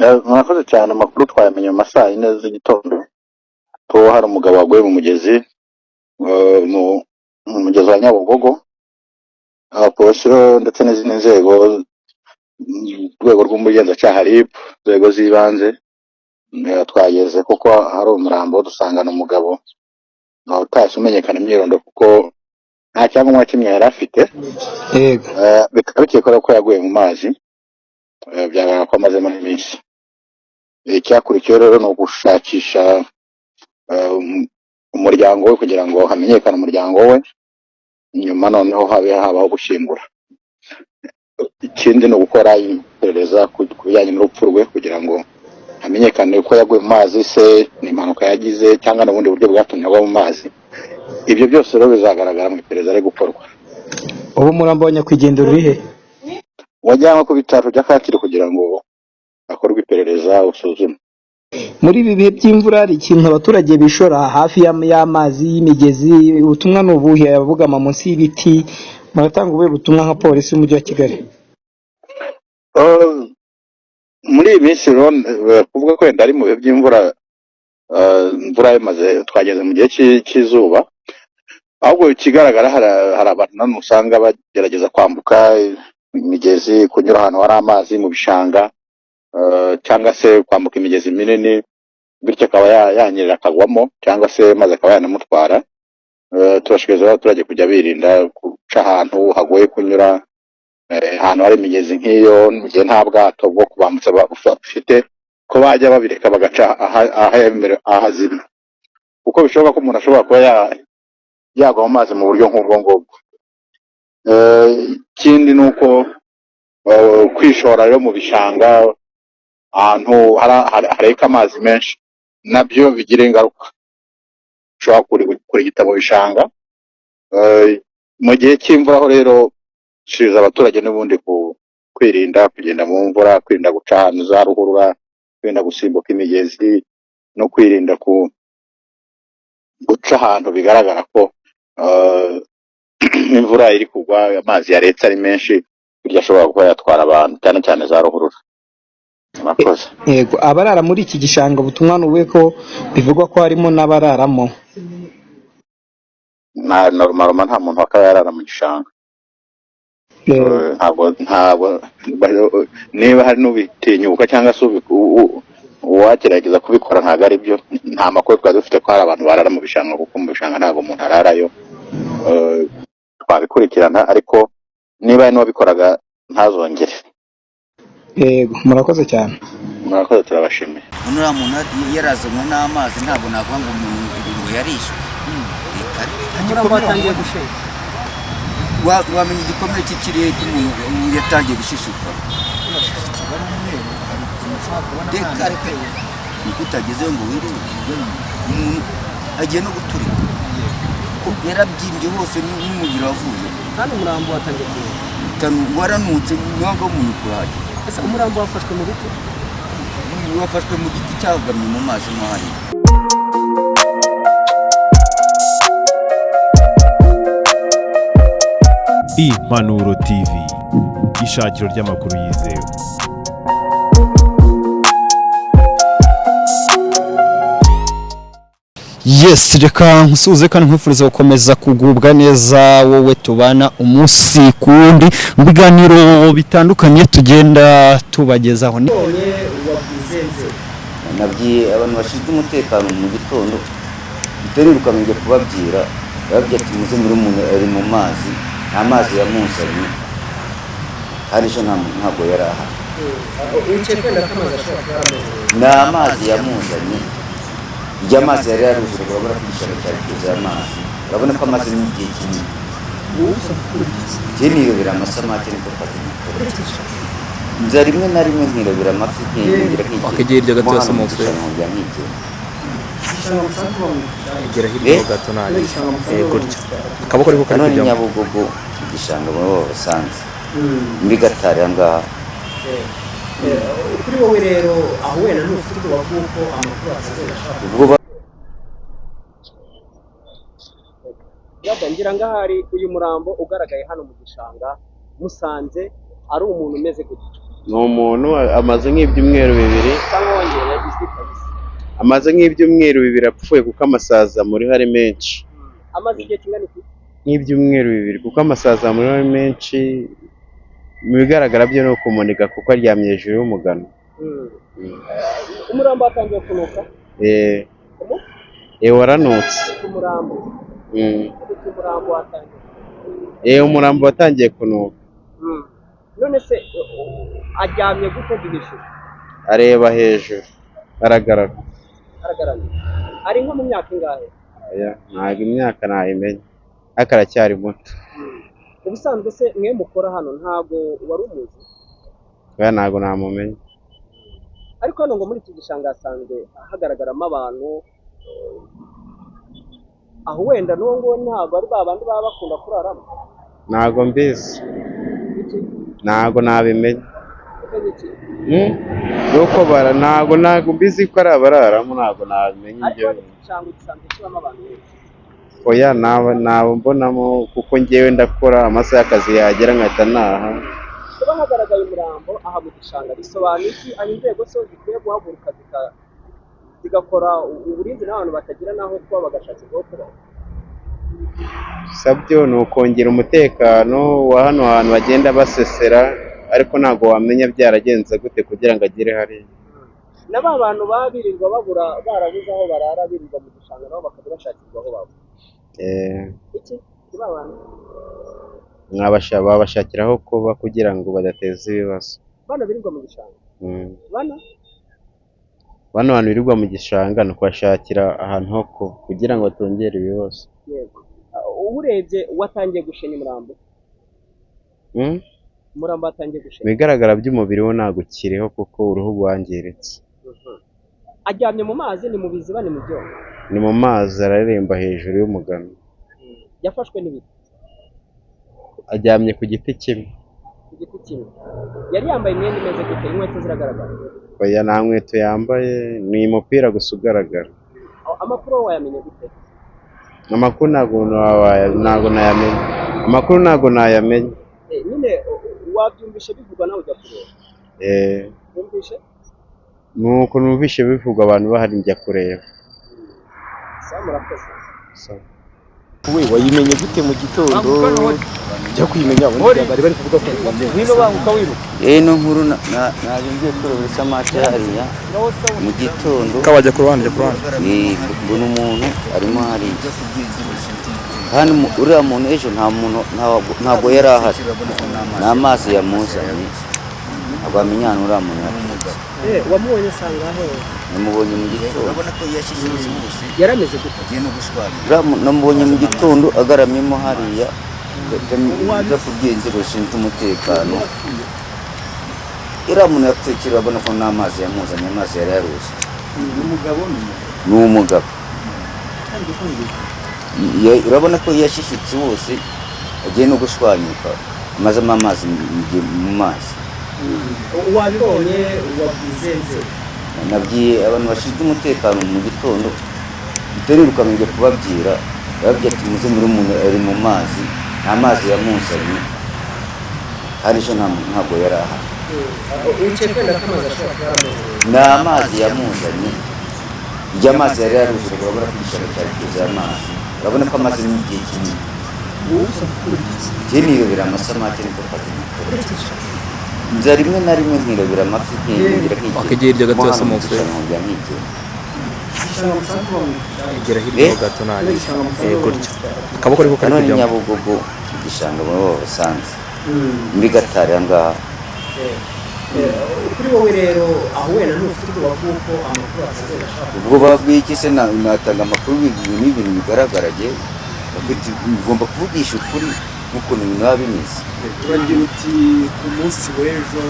Mwakoze cyane. Amakuru twayamenye mu masaha yine z'igitondo ko hari umugabo waguye mu mugezi, mu mugezi wa Nyabugogo. Abapolisi ndetse n'izindi nzego, urwego rw'umugenzacyaha RIB, inzego z'ibanze, twageze kuko hari umurambo dusangana umugabo utahise umenyekana imyirondo kuko nta cyangombwa kimwe yari afite. Bikaba bikekwa ko yaguye mu mazi, byagaragara ko amazemo iminsi. Icyakurikiye rero ni ugushakisha umuryango we kugira ngo hamenyekane umuryango we, nyuma noneho habaho gushyingura. Ikindi ni ugukora iperereza ku bijyanye n'urupfu rwe kugira ngo hamenyekane ko yaguye mu mazi, se ni impanuka yagize cyangwa n'ubundi buryo bwatumye agwa mu mazi. Ibyo byose rero bizagaragara mu iperereza ari gukorwa. Ubu umurambo wa nyakwigendera uri he? Wajyanwe ku bitaro bya Kacyiru kugira ngo hakorwe iperereza, usuzume. Muri ibi bihe by'imvura hari ikintu abaturage bishora hafi y'amazi y'imigezi, ubutumwa ni ubuhe? Abugama munsi y'ibiti, muratanga ubuhe butumwa nka polisi y'umujyi wa Kigali? Muri iyi minsi rero kuvuga ko wenda ari mu bihe by'imvura, imvura imaze, twageze mu gihe cy'izuba, ahubwo ikigaragara hari abantu nanone usanga bagerageza kwambuka imigezi, kunyura ahantu hari amazi mu bishanga, cyangwa se kwambuka imigezi minini, bityo akaba yanyerera akagwamo cyangwa se maze akaba yanamutwara. Turashishikariza abaturage kujya birinda guca ahantu hagoye kunyura, ahantu hari imigezi nk'iyo, mu gihe nta bwato bwo kubambutsa bafite, ko bajya babireka bagaca ahazima, kuko bishoboka ko umuntu ashobora kuba yagwa mu mazi mu buryo nk'ubwo ngubwo. Ikindi ni uko kwishora rero mu bishanga, ahantu hareka amazi menshi, nabyo bigira ingaruka. Ushobora kurigita mu bishanga. Mu gihe cy'imvura ho rero shiriza abaturage n'ubundi kwirinda kugenda mu mvura, kwirinda guca ahantu za ruhurura, kwirinda gusimbuka imigezi, no kwirinda guca ahantu bigaragara ko imvura iri kugwa, amazi yaretse ari menshi, bityo ashobora kuba yatwara abantu, cyane cyane za ruhurura. Murakoze. Yego, abarara muri iki gishanga ubutumwa ni ubuhe, ko bivugwa ko harimo n'abararamo? Normal nta muntu wakaba yarara mu gishanga. Ntabwo niba hari n'ubitinyuka cyangwa se uwagerageza kubikora, ntabwo ari byo. Nta makuru twari dufite ko hari abantu barara mu bishanga, kuko mu bishanga ntabwo umuntu ararayo. Twabikurikirana, ariko niba hari n'uwabikoraga ntazongere. Yego, murakoze cyane. Murakoze, turabashimiye. Uriya muntu yarazanywe n'amazi, ntabwo navuga ngo umuntu ngo yarishwe. Umurambo watangiye gushenga. Wamenye igikomere cy'ikirere cy'umuntu yatangiye gushishuka. Reka niko utagezeho ngo wirinde, umuntu agiye no guturika, yarabyimbye hose n'umubiri wavuye, Kandi umurambo watangiye kurenga. waranutse, mwanga w'umuntu kurahagera. Ese umurambo wafashwe mu biti? Wafashwe mu giti cyagamye mu mazi mo hariya. Impanuro TV, ishakiro ry'amakuru yizewe. Yes, reka nkusuze kandi nkwifuriza gukomeza kugubwa neza wowe tubana umunsi kundi mu biganiro bitandukanye tugenda tubagezaho. Nabwiye abantu bashinzwe umutekano mu gitondo, biteruruka mujye kubabwira, bababwira ati muze muri umuntu ari mu mazi, nta mazi yamunzanye, kandi ejo ntabwo yari ahari. Ni amazi yamunzanye, iryo amazi yari yaruzura, urabona ko igishanga cyari cyuzuye amazi, urabona ko amazi ni igihe kinini. Njye nirobera amasamake niko kazi nikora. Nza rimwe na rimwe nkirobera amafi nkigira wakegera iryo gato yose mu mutwe nkijya nkijya. igera hirya gato naje gutyo akaboko ariko kari kujya Nyabugogo igishanga baba basanze muri Gatare ngaha. Kuri wowe rero aho wena n'ufite ubwoba bw'uko amakuru atazashaka yadangira ngahari uyu murambo ugaragaye hano mu gishanga, musanze ari umuntu umeze gutyo. ni umuntu amaze nk'ibyumweru bibiri, cyangwa wongera yagize kabisa. amaze nk'ibyumweru bibiri apfuye kuko amasazi amuriho ari menshi. Amaze igihe kingana iki? Nk'ibyumweru bibiri kuko amasazi amuriho ari menshi, mu bigaragara byo ni ukumuniga kuko aryamye hejuru y'umugano. Umurambo watangiye kunuka? Waranutse. Umurambo watangiye? Umurambo watangiye kunuka. None se aryamye gute duhishije? Areba hejuru, aragaragara. Ari nko mu myaka ingahe? Ntabwo imyaka nayimenya, ariko aracyari muto. Ubusanzwe se mwe mukora hano ntabwo wari umuzi? Ntabwo namumenya. Ariko hano ngo muri iki gishanga hasanzwe hagaragaramo abantu, aho wenda n'uwo ngo ntabwo ari ba bandi baba bakunda kuraramo? Ntabwo mbizi, ntabwo nabimenya. Nuko ntabwo mbizi ko ari abararamo, ntabwo nabimenya ibyo. Ariko igishanga gisanzwe kibamo abantu benshi? Oya, ntabwo mbonamo kuko ngewe ndakora, amasaha y'akazi yagera nkahita naha. Kuba hagaragaye umurambo aha mu gishanga bisobanuye iki? Aho inzego zo zikwiye guhaguruka zigakora uburinzi n'abantu batagira n'aho kuba bagashakirwaho kuba? Sabyo ni ukongera umutekano wa hano hantu bagenda basesera, ariko ntabwo wamenya byaragenze gute kugira ngo agere hariya. Na ba bantu baba birirwa babura, barabuze aho barara, birirwa mu gishanga nabo bakajya bashakirwa aho baba. Iki ba bantu babashakira aho kuba kugira ngo badateza ibibazo. Bana birirwa mu gishanga? Bano bantu birirwa mu gishanga ni ukubashakira ahantu ho kuba kugira ngo batongere ibibazo. Yego. Uburebye watangiye gushenya umurambo? Umurambo watangiye gushenya? Ibigaragara by'umubiri we ntabwo ukiriho kuko uruhu rwangiritse. Aryamye mu mazi, ni mu biziba, ni mu byondo? Ni mu mazi, araremba hejuru y'umugano. Yafashwe n'ibiti? Aryamye ku giti kimwe. Ku giti kimwe. Yari yambaye imyenda imeze gute? Inkweto ziragaragara? Oya, nta nkweto yambaye, ni umupira gusa ugaragara. Amakuru wayamenye gute? Amakuru ntabwo nayamenya. Amakuru ntabwo nayamenya. Nyine wabyumvishe bivugwa nawe ujya kureba? Wumvishe? Nuko numvishe bivugwa abantu bahari njya kureba. Murakoze. We wayimenye gute mu gitondo? Jya kuyimenya bari bari kuvuga ko wino banguka wiruka. No nkuru naringiye kureba isamake hariya mu gitondo. Kabajya ku ruhande, mbona umuntu arimo hariya. Kandi uriya muntu ejo ntabwo yari ahari. Ni amazi yamuzanye. Ntabwo amenya ahantu uriya muntu yaturutse. Wamubonye sangahe? Namubonye mu gitondo. Yarameze gute? Namubonye mu gitondo agaramyemo hariya. Njya kubwira inzego zishinzwe umutekano. Uriya muntu yatekera, urabona ko n'amazi yamuzanye, amazi yari yaruze. Ni umugabo. Urabona ko yashishitse wose, agiye no gushwanyuka, amazemo amazi mu mazi. Wabibonye wabwize nzego? Nabwiye abantu bashinzwe umutekano mu gitondo, biteruruka njya kubabwira, bababwira ati muze muri umuntu ari mu mazi, nta mazi yamuzanye, kandi ejo ntabwo yari ahari. Ukekenda ko amazi ashobora kuba yaramuzanye? Ni amazi yamuzanye, iryo amazi yari yaruzura, urabona ko igishanga cyari cyuzuye amazi, urabona ko amazi ni igihe kinini. Njye nirobera amasamake niko kazi gukora. Nza rimwe na rimwe nkirobera amafi nkigira wakegera iryo gato yose mu mutwe. Igera hirya gato nabi. Gutyo. Akaboko ariko kari kujyamo. Nyabugogo igishanga baba basanze. Muri Gatare ngaha. Kuri wowe rero aho wenda n'ufite ubwoba bw'uko amakuru atazashaka. Ubwo babwiki se natanga amakuru n'ibintu bigaragara je. Ugomba kuvugisha ukuri n'ukuntu ibintu biba bimeze. Uragira uti ku munsi w'ejo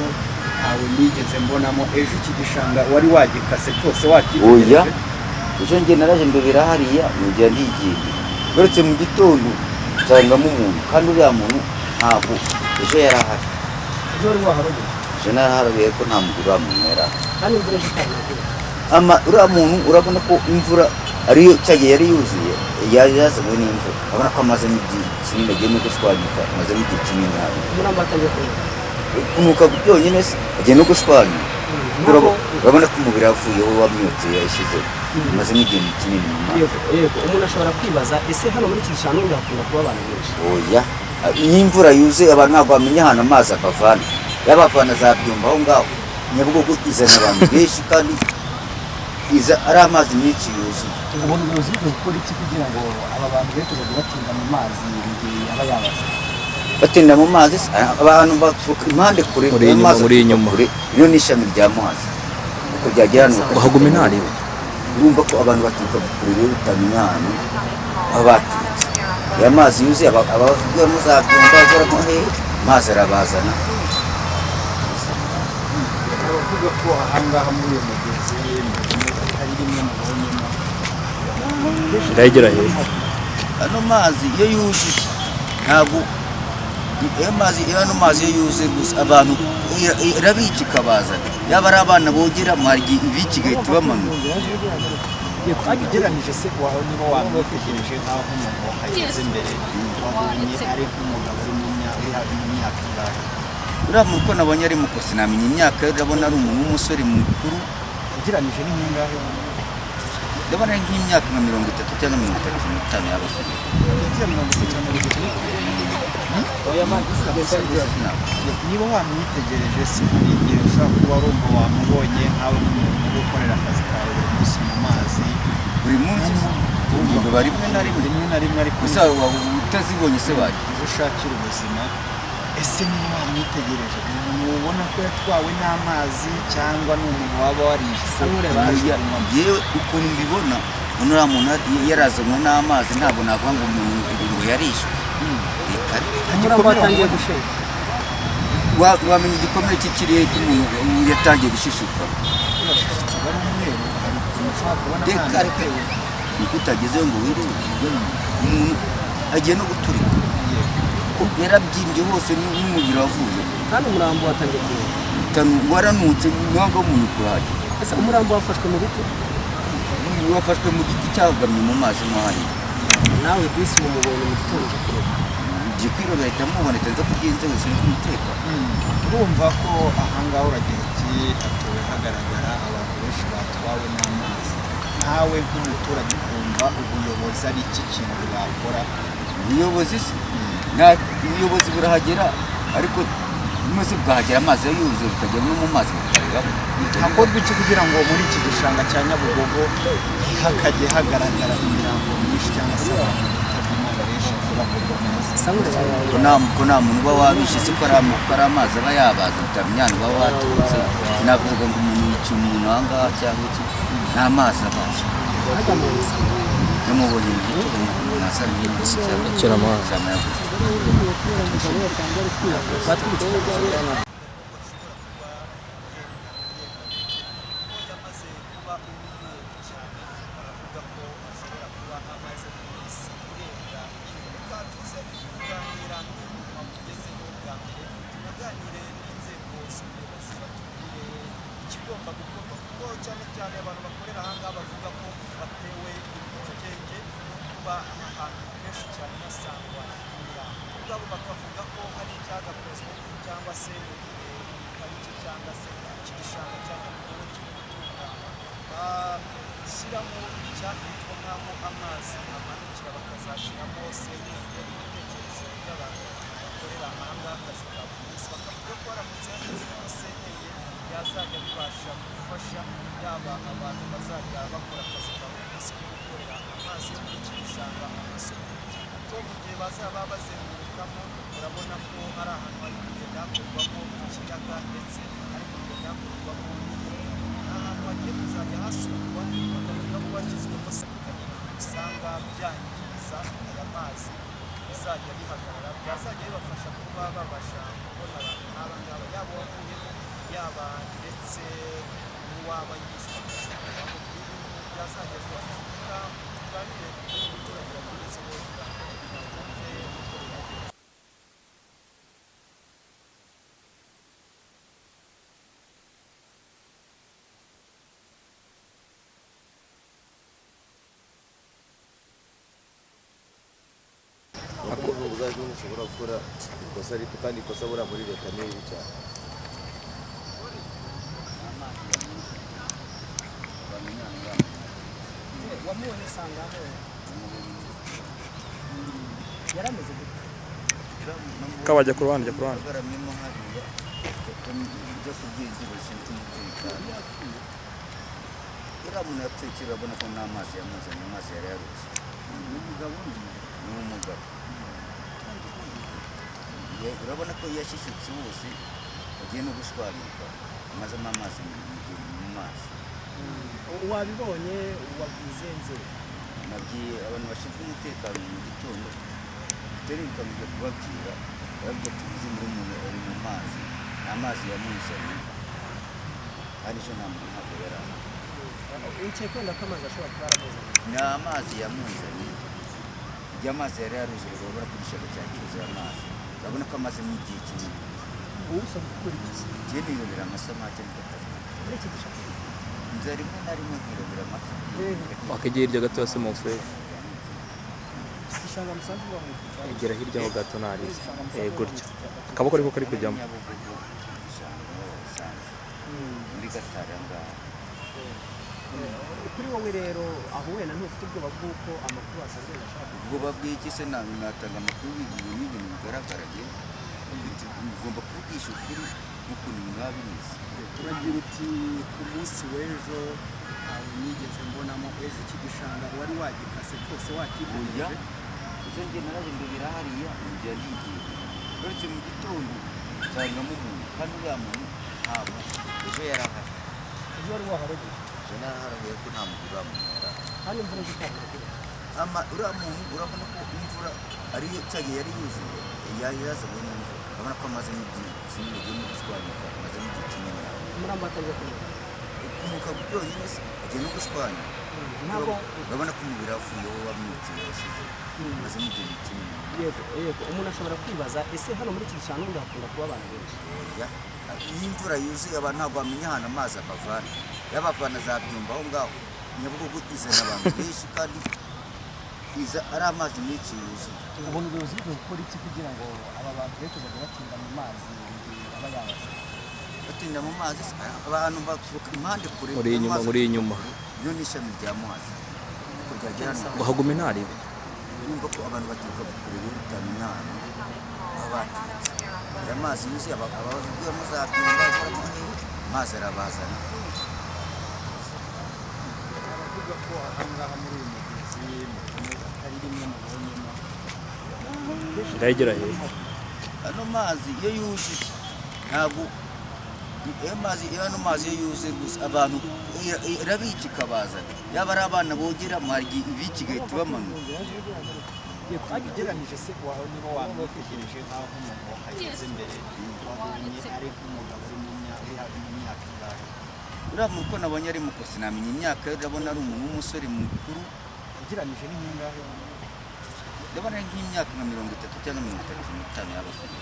ntawe nigeze mbonamo, ejo iki gishanga wari wagikase cyose wakitegereje? Oya, ejo njye naraje ndobera hariya njya ndigiye. Uretse mu gitondo nsangamo umuntu, kandi uriya muntu ntabwo ejo yari ahari. Ejo wari waharoge? Ejo naraharoge ko nta muntu uriya muntu yari ahari. Kandi imvura ishikanagira? Uriya muntu urabona ko imvura ariyo cyagiye yari yuzuye, yazanywe n'imvura. Urabona ko amaze n'igihe kinini agiye no gushwanyuka, amaze n'igihe kinini nabi. Umurambo watangiye kunuka? kunuka byonyine se agiye no gushwanya urabona ko umubiri wavuyeho wamyotse yashyizeho amazemo igihe kinini mu mazi. Yego umuntu ashobora kwibaza ese hano muri iki gishanga hakunda kuba abantu benshi? Oya, iyo imvura yuzuye abantu ntabwo bamenya ahantu amazi akavana, yabavana za Byumba aho ngaho Nyabugogo izana abantu benshi kandi iza ari amazi menshi yuzuye. Ubona ubuyobozi bwo gukora iki kugira ngo aba bantu be kuzajya batinda mu mazi igihe aba yabaze? Batinda mu mazi abantu baturuka impande kure muri inyuma iyo ni ishami rya Muhazi uko byagera nuko bahaguma intari. urumva ko abantu baturuka kure rero utamenya ahantu baba baturutse. Aya mazi yuzuye abavuga muzabyumva agoramo he mazi arabazana. Abavuga ko ahangaha muri uyu mugezi hari rimwe mu bonyemo ndayigera hejuru. Ano mazi iyo yuzuye ntabwo ano mazi iyo yuzuye gusa abantu irabica ikabazana, yaba ari abana bogera mwarigi ibiki gahita bamanuka. ugereranije se wawe niba wamwitegereje nk'aho umuntu wahageze imbere wabonye ari nk'umugabo uri mu myaka ingahe? Uriya muntu uko nabonye ari muto sinamenya imyaka ye, urabona ari umuntu w'umusore mukuru. Ugereranije ni nk'ingahe? Ndabona ari nk'imyaka nka 30 cyangwa 35 y'abasore. Niba wamwitegereje se hari igihe ushobora kuba ari umuntu wamubonye nkawe nk'umuntu uri gukorera akazi kawe buri munsi mu mazi? Buri munsi biba rimwe na rimwe ariko gusa utazibonye se wajya izo ushakira ubuzima. Ese niba wamwitegereje umuntu ubona ko yatwawe n'amazi cyangwa ni umuntu waba warishe? Yewe ukuntu mbibona uriya muntu yarazanywe n'amazi ntabwo navuga ngo umuntu ngo yarishwe. Umurambo watangiye gushira. Wamenya igikomere cy'ikirihe cy'umuntu yatangiye gushishuka. Reka niko utagezeho ngo wirinde umuntu agiye no guturika yarabyimbye hose n'umubiri wavuye Kandi umurambo watangiye kuba waranutse ntabwo umuntu kuhajya. ese umurambo wafashwe mu biti? Wafashwe mu giti cyagamye mu mazi mo hari. Nawe disi mumubonye mu gitondo kuroba Gikwiro bahita muboneka nza kugenza wese n'umutekano. Urumva ko ahangaha uragira ati hatuwe hagaragara abantu benshi batwawe n'amazi. Nawe nk'umuturage ukumva ubuyobozi ari iki kintu bakora? Ubuyobozi se ubuyobozi burahagera ariko maze bwahagera amazi yuzuye bukagera no mu mazi bukariraho. Hakorwa iki kugira ngo muri iki gishanga cya Nyabugogo hakajye hagaragara imirambo myinshi cyangwa se abantu bitabye benshi bakorwa neza? Ko nta muntu uba wabishe se ko ari amazi aba yabaza utamenya uba waturutse. Sinavuga ngo umuntu yica umuntu aha ngaha cyangwa iki, ni amazi abaza. Namubonye mu gitondo nasa n'imbuzi cyangwa amazi. Cyane cyane abantu bakorera ahangaha bavuga ko batewe impungenge no kuba ahantu henshi cyane hasangwa imirambo. Ubwabo bakavuga ko hari icyagakozwe cyangwa se mu gihe pariki cyangwa se iki gishanga cya Nyabugogo kiri gutunganywa bashyiramo icyafitwa nk'aho amazi amanukira bakazashyiramo senyenge. Ibitekerezo by'abantu bakorera ahangaha akazi ka buri munsi bakavuga ko haramutse hashyizwemo senyenge byazajya bibasha gufasha yaba abantu bazajya bakora akazi ka buri munsi ko gukorera amazi yo muri iki gishanga amasoko kuko mu gihe bazaba bazengurukamo urabona ko hari ahantu hari kugenda hakorwamo ikiyaga ndetse hari kugenda hakorwamo ahantu hagiye kuzajya hasurwa bakavuga ko hashyizwemo senyenge usanga byangiza aya mazi bizajya bihagarara byazajya bibafasha kuba babasha kubona abantu nk'aba ngaba yaba uwavuyemo yaba ndetse n'uwaba yishwe agashoboramo byazajya bibafasha tuganire n'umuturage wagezeho kugira ngo bumve uko bihagaze. ubuzajya ushobora gukora ikosa rito kandi ikosa buriya muri leta ni ribi cyane. wamubonye sanga aho yarameze gute kabajya ku ruhande garamyemo hariya byo kubwizira ishinzwe umutekano uriya muntu yapfuye urabona ko n'amazi yamuzanye amazi yari yaruze ni umugabo urabona ko yashyishyutse wose agiye no gushwarika amazemo amazi mu mazi wabibonye wabwize nzego nabwiye abantu bashinzwe umutekano mu gitondo tutari bigamije kubabwira babwiye tubizi muri umuntu ari mu mazi amazi yamuzanye kandi ejo nta muntu ntabwo yari ahari ukeka wenda ko amazi ashobora kuba yaramuzanye ni amazi yamuzanye igihe amazi yari yaruzuye urabona ko igishanga cyacyuzuye amazi urabona ko amazi ni igihe kinini wowe usabwa gukora iki ngiye nirobera amasamake niko kazi muri iki gishanga inzara rimwe na rimwe nkirobera amafi wakegera hirya gato hasi mu fure igishanga musanzwe uba mu egera hirya ho gato narize gutya akaboko ariko kari kujyamo muri gatari angaha kuri wowe rero aho wenda ntufite ubwoba bw'uko amakuru asanzwe yashaka ubwoba bw'iki se natanga amakuru y'ibintu bigaragara ugomba kuvugisha ukuri n'ukuntu ibintu biba bimeze uragira uti ku munsi w'ejo nigeze mbonamo ejo iki gishanga wari wagikase cyose wakitegereje ejo njye narabindubira hariya njya nigiye uretse mu gitondo nsangamo umuntu kandi uriya muntu ntabwo ejo yari ahari ejo wari waharogeye ejo naraharoye ko nta muntu uramunyara kandi imvura igitangira uriya muntu urabona ko imvura ariyo cyagiye yari yuzuye yazanywe n'imvura urabona ko amaze n'igihe kinini agiye no gushwanyuka amaze n'igihe kinini umurambo watangiye kumera kumuka byonyine se agiye no gushwanya ntabwo urabona ko umubiri wavuyeho wamwitse yashize amaze n'igihe kinini yego umuntu ashobora kwibaza ese hano muri iki gishanga ubundi hakunda kuba abantu benshi iyo imvura yuzuye abantu ntabwo bamenya ahantu amazi abavana yabavana za byumba aho ngaho Nyabugogo izana abantu benshi kandi iza ari amazi menshi yuzuye ubona ubuyobozi bwo gukora iki kugira ngo aba bantu be kuzajya batinda mu mazi aba yabaze batinda mu mazi abantu baturuka impande kure uri inyuma iyo ni ishami rya muhazi uko ryagera uhagume ntaribe urumva ko abantu baturuka kure rero utamenya ahantu baba baturutse aya mazi yuzuye abavugiramo za byumba amazi arabazana baravuga ko ahangaha muri uyu mugezi atari rimwe mubonyemo ndayigera hepfo ano mazi iyo yuzuye ntabwo ano mazi iyo yuzuye gusa abantu irabica ikabazana yaba ari abana bogera hari ibiki igahita ibamanuka ugereranyije se wawe niba wamwitegereje nk'aho umuntu wahageze mbere wabonye ari nk'umugabo uri mu myaka ingahe uriya muntu uko nabonye ari muko sinamenya imyaka ye urabona ari umuntu w'umusore mukuru ugereranyije ni nk'ingahe ndabona ari nk'imyaka nka 30 cyangwa 35 yaba afite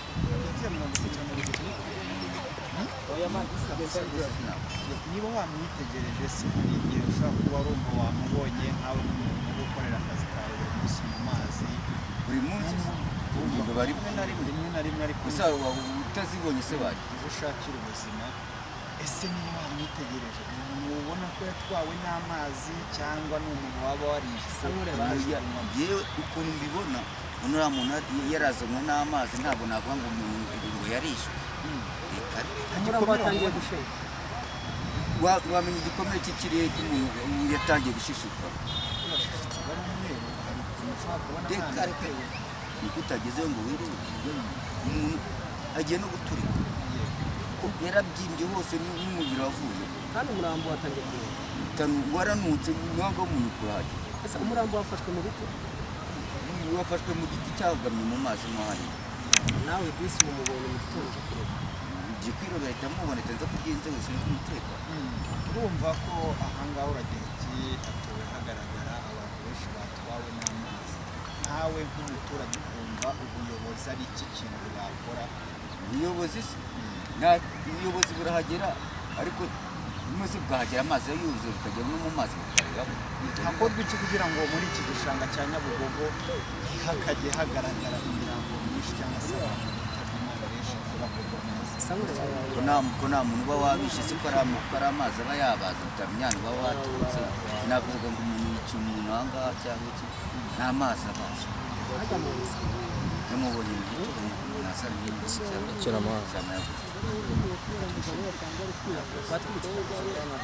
niba wamwitegereje se buri gihe ushobora kuba urumva wamubonye nkawe nk'umuntu uri gukorera akazi kawe buri munsi mu mazi buri munsi biba rimwe na rimwe ariko gusa utazibonye se waje izo ushakira ubuzima ese niba wamwitegereje umuntu ubona ko yatwawe n'amazi cyangwa ni umuntu waba warishe yewe ukuntu mbibona uriya muntu yarazanywe n'amazi ntabwo navuga ngo umuntu ngo yarishwe umurambo watangiye gusheka wamenya igikomere cy'ikirere cy'umuntu yatangiye gushishuka reka niko utagezeho ngo wirinde umuntu agiye no guturika yarabyimbye hose n'umubiri wavuye kandi umurambo watangiye kureba waranutse ntabwo umuntu kurahajya ese umurambo wafashwe mu biti wafashwe mu giti cyagamye mu mazi mo hariya nawe bisi mumubonye mu gitondo cyo kureba ugiye kwirobera ahita muboneka nza kubwira inzego zishinzwe umutekano urumva ko ahangaha uragira ati hatowe hagaragara abantu benshi batwawe n'amazi ntawe nk'umuturage ukumva ubuyobozi ari iki kintu bwakora ubuyobozi se ubuyobozi burahagera ariko maze bwahagera amazi yuzuye bukagera no mu mazi bukareramo hakorwa iki kugira ngo muri iki gishanga cya Nyabugogo hakajye hagaragara imirambo myinshi cyangwa se abantu ko nta muntu uba wabishe se ko ari amazi aba yabaza utamenya uba waturutse sinavuga ngo umuntu yica umuntu aha ngaha cyangwa iki nta mazi abaza namubonye mu gitondo nasa n'ibindi cyangwa Akira amazi. cyangwa yaguze